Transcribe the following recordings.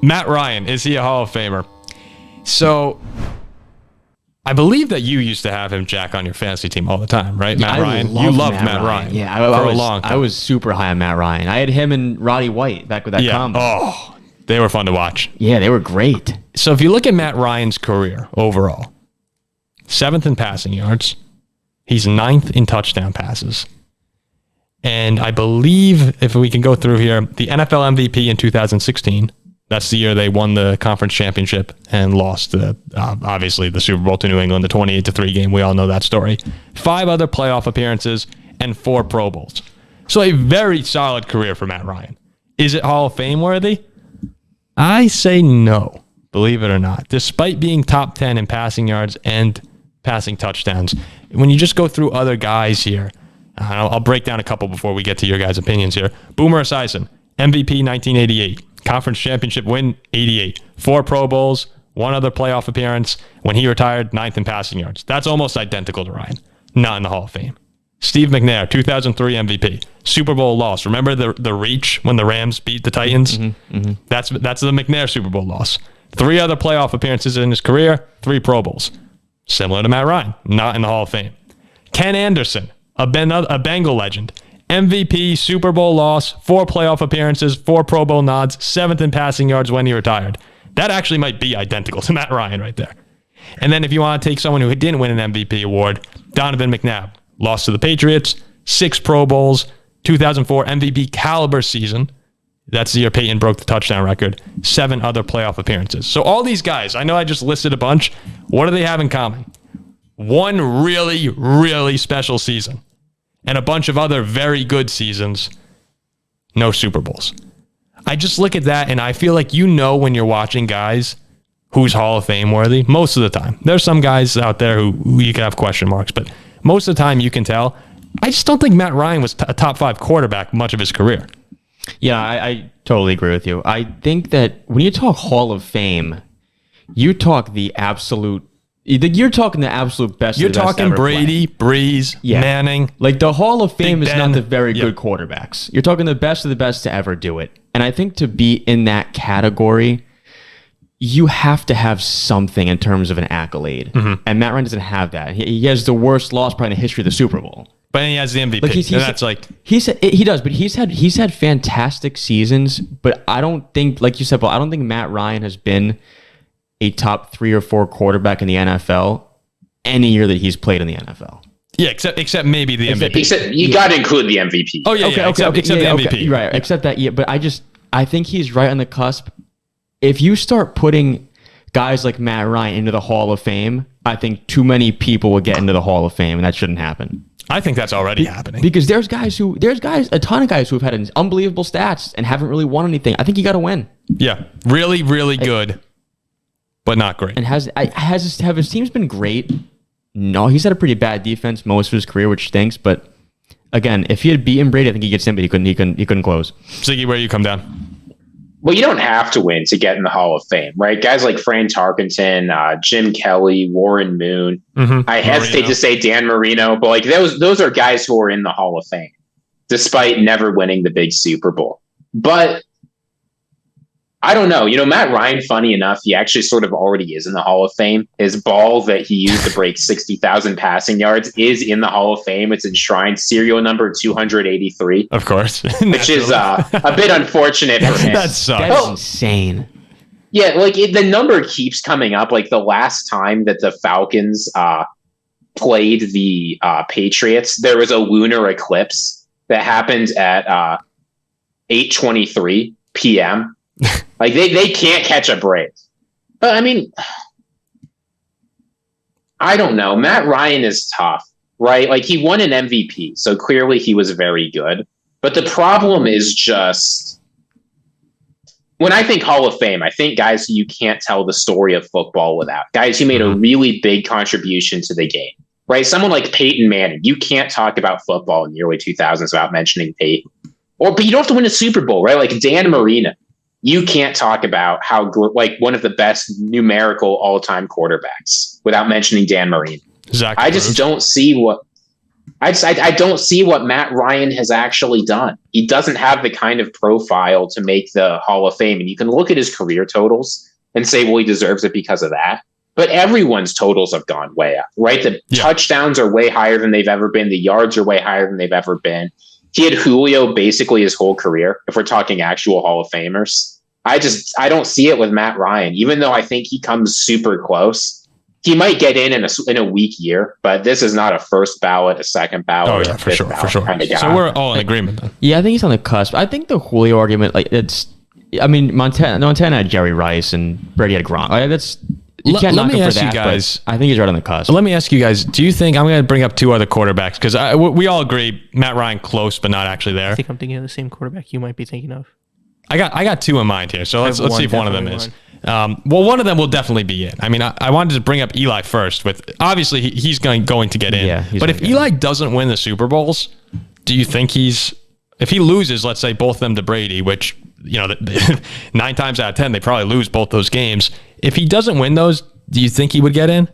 Matt Ryan, is he a Hall of Famer? So I believe that you used to have him, Jack, on your fantasy team all the time, right? Matt Ryan. You loved Matt Ryan. Yeah, I was super high on Matt Ryan. I had him and Roddy White back with that combo. Oh, they were fun to watch. Yeah, they were great. So if you look at Matt Ryan's career overall, 7th in passing yards, he's 9th in touchdown passes. And I believe, if we can go through here, the NFL MVP in 2016, that's the year they won the conference championship and lost, obviously, the Super Bowl to New England, the 28-3 game. We all know that story. 5 other playoff appearances and 4 Pro Bowls. So a very solid career for Matt Ryan. Is it Hall of Fame worthy? I say no, believe it or not. Despite being top 10 in passing yards and passing touchdowns, when you just go through other guys here, I'll break down a couple before we get to your guys' opinions here. Boomer Esiason, MVP 1988. Conference championship win, 88. 4 Pro Bowls, 1 other playoff appearance. When he retired, 9th in passing yards. That's almost identical to Ryan. Not in the Hall of Fame. Steve McNair, 2003 MVP. Super Bowl loss. Remember the reach when the Rams beat the Titans? That's the McNair Super Bowl loss. 3 other playoff appearances in his career, 3 Pro Bowls. Similar to Matt Ryan. Not in the Hall of Fame. Ken Anderson, a Bengal legend. MVP, Super Bowl loss, 4 playoff appearances, 4 Pro Bowl nods, 7th in passing yards when he retired. That actually might be identical to Matt Ryan right there. And then if you want to take someone who didn't win an MVP award, Donovan McNabb, lost to the Patriots, 6 Pro Bowls, 2004 MVP caliber season. That's the year Peyton broke the touchdown record. 7 other playoff appearances. So all these guys, I know I just listed a bunch. What do they have in common? 1 really, really special season. And a bunch of other very good seasons, no Super Bowls. I just look at that and I feel like when you're watching guys who's Hall of Fame worthy, most of the time. There's some guys out there who you can have question marks, but most of the time you can tell. I just don't think Matt Ryan was a top 5 quarterback much of his career. Yeah, I totally agree with you. I think that when you talk Hall of Fame, you talk the absolute... You're talking the absolute best. You're talking Brady, Breeze, Manning. Like the Hall of Fame is not the very good quarterbacks. You're talking the best of the best to ever do it. And I think to be in that category, you have to have something in terms of an accolade. And Matt Ryan doesn't have that. He has the worst loss probably in the history of the Super Bowl. But he has the MVP. But he does. But he's had fantastic seasons. But I don't think, like you said, Paul, I don't think Matt Ryan has been a top 3 or 4 quarterback in the NFL any year that he's played in the NFL. Yeah, except maybe the MVP. Except you got to include the MVP. Oh yeah, except the MVP. Right, except that. Yeah, but I think he's right on the cusp. If you start putting guys like Matt Ryan into the Hall of Fame, I think too many people will get into the Hall of Fame, and that shouldn't happen. I think that's already happening. Because there's a ton of guys who have had unbelievable stats and haven't really won anything. I think you got to win. Yeah, really, really good. But not great. And have his teams been great? No, he's had a pretty bad defense most of his career, which stinks. But again, if he had beaten Brady, I think he gets in, but he couldn't close. Ziggy, where you come down? Well, you don't have to win to get in the Hall of Fame, right? Guys like Fran Tarkenton, Jim Kelly, Warren Moon. I hesitate to say Dan Marino, but like those are guys who are in the Hall of Fame, despite never winning the big Super Bowl. But I don't know. Matt Ryan, funny enough, he actually sort of already is in the Hall of Fame. His ball that he used to break 60,000 passing yards is in the Hall of Fame. It's enshrined, serial number 283. Of course. Which is a bit unfortunate for him. That sucks. That's insane. Yeah, like the number keeps coming up. Like the last time that the Falcons played the Patriots, there was a lunar eclipse that happened at 8:23 p.m., like they can't catch a break. But I mean, I don't know. Matt Ryan is tough, right? Like he won an MVP, so clearly he was very good. But the problem is just when I think Hall of Fame, I think guys who you can't tell the story of football without. Guys who made a really big contribution to the game, right? Someone like Peyton Manning. You can't talk about football in the early 2000s without mentioning Peyton. But you don't have to win a Super Bowl, right? Like Dan Marino. You can't talk about how one of the best numerical all-time quarterbacks without mentioning Dan Marino. Zach I just don't see what. I don't see what Matt Ryan has actually done. He doesn't have the kind of profile to make the Hall of Fame. And you can look at his career totals and say, well, he deserves it because of that. But everyone's totals have gone way up, right? The touchdowns are way higher than they've ever been. The yards are way higher than they've ever been. He had Julio basically his whole career, if we're talking actual Hall of Famers. I don't see it with Matt Ryan, even though I think he comes super close. He might get in a weak year, but this is not a first ballot, a second ballot. Oh, yeah, for sure. Kind of so we're all in agreement then. Yeah, I think he's on the cusp. I think the Julio argument, Montana had Jerry Rice and Brady had Gronk. You can't knock him for that, guys. I think he's right on the cusp. Let me ask you guys, do you think, I'm going to bring up two other quarterbacks, because we all agree Matt Ryan close, but not actually there. I think I'm thinking of the same quarterback you might be thinking of. I got two in mind here, so let's see if one of them is. Well, one of them will definitely be in. I mean, I wanted to bring up Eli first. Obviously, he's going to get in. Yeah, but if Eli doesn't win the Super Bowls, do you think if he loses, let's say both of them to Brady, which 9 times out of 10 they probably lose both those games. If he doesn't win those, do you think he would get in?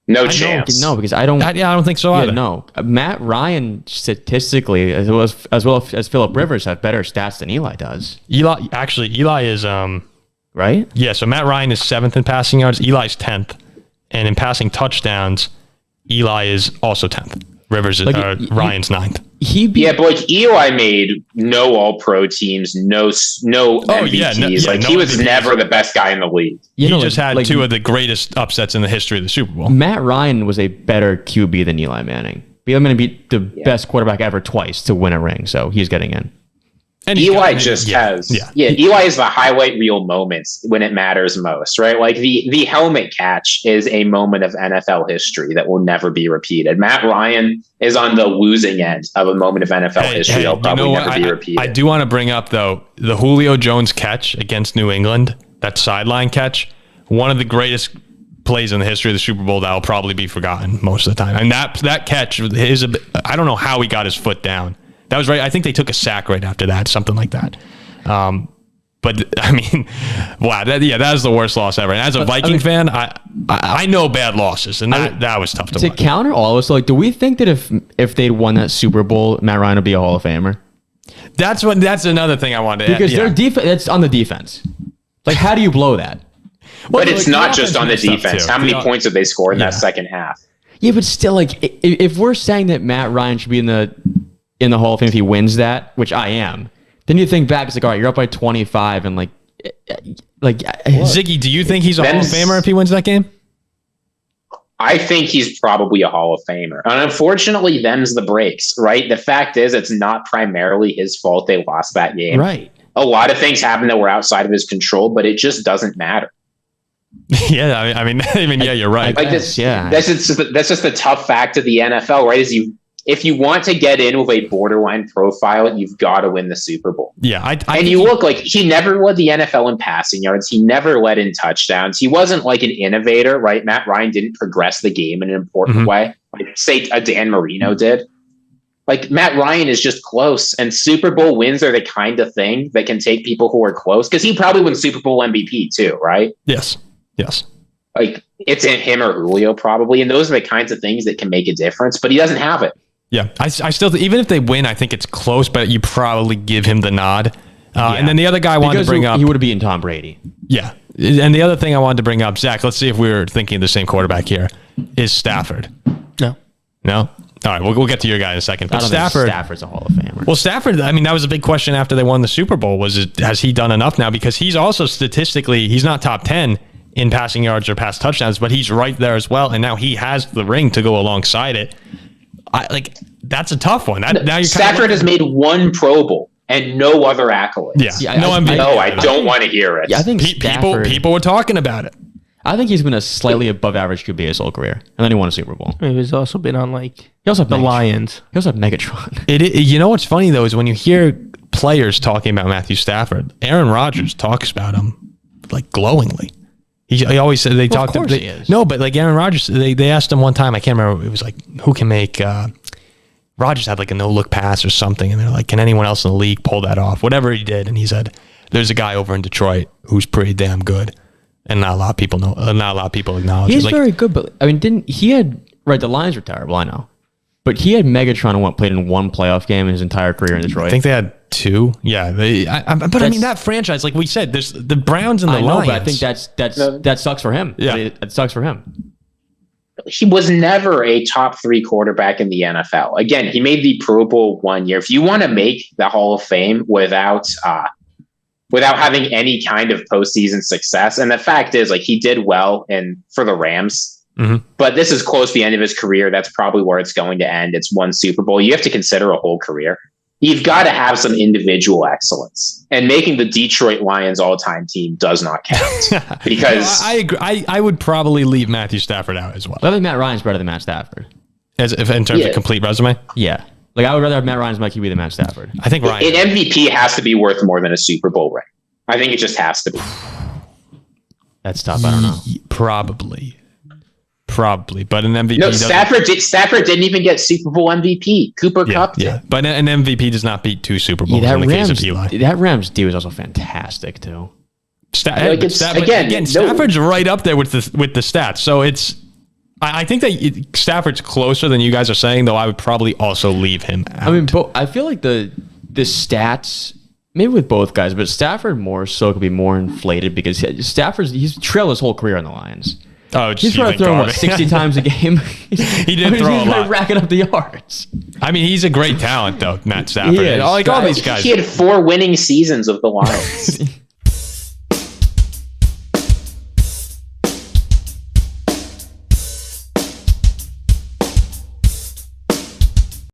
No chance. No, because I don't. I don't think so either. No, Matt Ryan statistically, as well as Phillip Rivers, have better stats than Eli does. Eli is right. Yeah, so Matt Ryan is 7th in passing yards. Eli's 10th, and in passing touchdowns, Eli is also 10th. Rivers Ryan's 9th. But Eli made no All-Pro teams, no MVPs. He was never the best guy in the league. He just had two of the greatest upsets in the history of the Super Bowl. Matt Ryan was a better QB than Eli Manning. Eli Manning beat the best quarterback ever twice to win a ring, so he's getting in. And Eli has Eli is the highlight reel moments when it matters most, right? Like the helmet catch is a moment of NFL history that will never be repeated. Matt Ryan is on the losing end of a moment of NFL history that'll probably never be repeated. I do want to bring up though the Julio Jones catch against New England, that sideline catch, one of the greatest plays in the history of the Super Bowl that will probably be forgotten most of the time. And that catch is I don't know how he got his foot down. That was right. I think they took a sack right after that, something like that. But I mean, wow, that is the worst loss ever. And as a Viking fan, I know bad losses, and that was tough to watch. To counter all this, do we think that if they'd won that Super Bowl, Matt Ryan would be a Hall of Famer? That's another thing I wanted to add. Because their defense, it's on the defense. How do you blow that? But it's not just on the defense. How many points have they scored in that second half? Yeah, but still, if we're saying that Matt Ryan should be in the Hall of Fame if he wins that, which I am, then you think back, it's all right, you're up by 25 and Ziggy, do you think he's a Hall of Famer if he wins that game? I think he's probably a Hall of Famer. And unfortunately, them's the breaks, right? The fact is, it's not primarily his fault they lost that game. Right. A lot of things happened that were outside of his control, but it just doesn't matter. Yeah, I mean, you're right. That's just the tough fact of the NFL, right? If you want to get in with a borderline profile, you've got to win the Super Bowl. Yeah, look like he never led the NFL in passing yards. He never led in touchdowns. He wasn't like an innovator, right? Matt Ryan didn't progress the game in an important way, like say a Dan Marino did. Like Matt Ryan is just close, and Super Bowl wins are the kind of thing that can take people who are close, because he probably wins Super Bowl MVP too, right? Yes. Like it's in him or Julio probably, and those are the kinds of things that can make a difference. But he doesn't have it. Yeah, I still even if they win, I think it's close, but you probably give him the nod. And then the other guy I wanted to bring up, he would have beaten Tom Brady. Yeah, and the other thing I wanted to bring up, Zach. Let's see if we're thinking of the same quarterback here. Is Stafford? No. All right, we'll get to your guy in a second. But Stafford's a Hall of Famer. Well, Stafford, I mean, that was a big question after they won the Super Bowl. Has he done enough now? Because he's also statistically, he's not top 10 in passing yards or pass touchdowns, but he's right there as well. And now he has the ring to go alongside it. That's a tough one. Stafford has made one Pro Bowl and no other accolades. Yeah, no MVP. No, I don't want to hear it. Yeah, I think people were talking about it. I think he's been a slightly above average QB his whole career, and then he won a Super Bowl. He's also been on he also the Lions. He also had Megatron. You know what's funny though is when you hear players talking about Matthew Stafford, Aaron Rodgers talks about him glowingly. He always said they talked. Of course he is. No, but Aaron Rodgers, they asked him one time. I can't remember. It was who can make. Rodgers had a no look pass or something, and they're like, "Can anyone else in the league pull that off?" Whatever he did, and he said, "There's a guy over in Detroit who's pretty damn good," and not a lot of people know. Not a lot of people acknowledge. He's very good, but I mean, the Lions were terrible. I know. But he had Megatron and played in one playoff game in his entire career in Detroit. I think they had 2. Yeah, but I mean that franchise, like we said, there's the Browns and the Lions. But I think that sucks for him. Yeah, it sucks for him. He was never a top 3 quarterback in the NFL. Again, he made the Pro Bowl 1 year. If you want to make the Hall of Fame without having any kind of postseason success, and the fact is, like, he did well for the Rams. Mm-hmm. But this is close to the end of his career. That's probably where it's going to end. It's one Super Bowl. You have to consider a whole career. You've got to have some individual excellence. And making the Detroit Lions all-time team does not count. Because I agree. I would probably leave Matthew Stafford out as well. I think Matt Ryan's better than Matt Stafford. In terms of complete resume? Yeah. Like, I would rather have Matt Ryan as my QB than Matt Stafford. I think Ryan. An MVP has to be worth more than a Super Bowl ring. I think it just has to be. That's tough. I don't know. Probably, but an MVP. No, Stafford didn't even get Super Bowl MVP. Cooper Kupp did. Yeah, but an MVP does not beat 2 Super Bowls in the case of Eli. That Rams D was also fantastic too. Stafford's right up there with the stats. So it's. I think that Stafford's closer than you guys are saying, though. I would probably also leave him out. I mean, I feel like the stats. Maybe with both guys, but Stafford more so could be more inflated because he's trailed his whole career on the Lions. Oh, he's probably throwing 60 times a game. He did throw a lot. Racking up the yards. I mean, he's a great talent, though, Matt Stafford. All these guys. He had 4 winning seasons of the Lions.